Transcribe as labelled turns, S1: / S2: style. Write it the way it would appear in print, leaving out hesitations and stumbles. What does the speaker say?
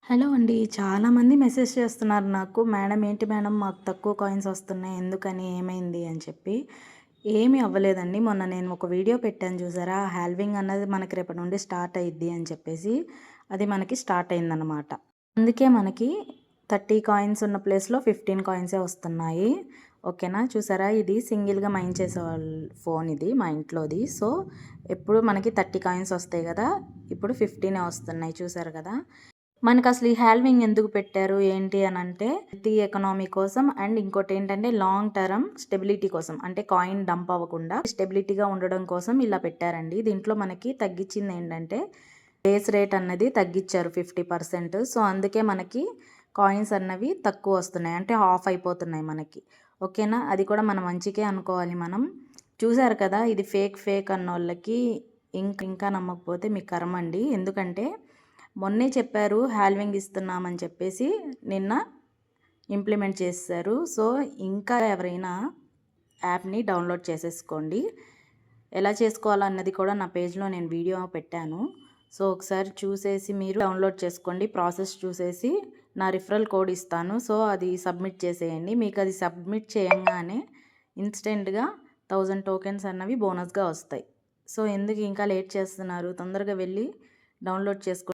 S1: Hello అండి. చాలామంది message చేస్తున్నారు నాకు. మేడం ఏంటి మేడం మాకు తక్కువ కాయిన్స్ వస్తున్నాయి. ఎందుకని ఏమైంది అని చెప్పి. ఏమీ అవ్వలేదండి. మొన్న నేను ఒక వీడియో పెట్టాను చూసారా? హాల్వింగ్ అన్నది మనకి రేపటి నుండి స్టార్ట్ అయ్యిద్ది అని చెప్పేసి. అది మనకి స్టార్ట్ అయిందనమాట. అందుకే మనకి 30 కాయిన్స్ ఉన్న ప్లేస్‌లో 15 కాయిన్సే వస్తున్నాయి. ఓకేనా? చూసారా? ఇది సింగిల్‌గా మైండ్ చేసేవాళ్ళ ఫోన్ ఇది మా ఇంట్లోది. సో, ఎప్పుడు మనకి 30 కాయిన్స్ వస్తాయి గదా! ఇప్పుడు 15 వస్తున్నాయి చూసారు కదా! మనకసలు ఈ హాల్వింగ్ ఎందుకు పెట్టారు ఏంటి అనంటే ఎకనామీ కోసం అండ్ ఇంకోటేంటంటే లాంగ్ టర్మ్ స్టెబిలిటీ కోసం. అంటే కాయిన్ డంప్ అవ్వకుండా స్టెబిలిటీగా ఉండడం కోసం ఇలా పెట్టారండి. దీంట్లో మనకి తగ్గించిందేంటంటే బేస్ రేట్ అన్నది తగ్గిచ్చారు 50%. సో, అందుకే మనకి కాయిన్స్ అన్నవి తక్కువొస్తున్నాయి. అంటే హాఫ్ అయిపోతున్నాయి మనకి. ఓకేనా? అది కూడా మన మంచికే అనుకోవాలి మనం. చూసారు కదా! ఇది ఫేక్ అన్నోళ్ళకి ఇంకా నమ్మకపోతే మీ కర్మండి. ఎందుకంటే మొన్నే చెప్పారు హాల్వింగ్ ఇస్తున్నామని చెప్పేసి నిన్న ఇంప్లిమెంట్ చేసేసారు. సో, ఇంకా ఎవరైనా యాప్‌ని డౌన్లోడ్ చేసేసుకోండి. ఎలా చేసుకోవాలన్నది కూడా నా పేజ్‌లో నేను వీడియో పెట్టాను. సో, ఒకసారి చూసేసి మీరు డౌన్లోడ్ చేసుకోండి. ప్రాసెస్ చూసేసి నా రిఫరల్ కోడ్ ఇస్తాను. సో, అది సబ్మిట్ చేసేయండి. మీకు అది సబ్మిట్ చేయంగానే ఇన్‌స్టెంట్‌గా 1000 టోకెన్స్ అన్నవి బోనస్‌గా వస్తాయి. సో, ఎందుకు ఇంకా లేట్ చేస్తున్నారు? తొందరగా వెళ్ళి డౌన్లోడ్ చేసుకోండి.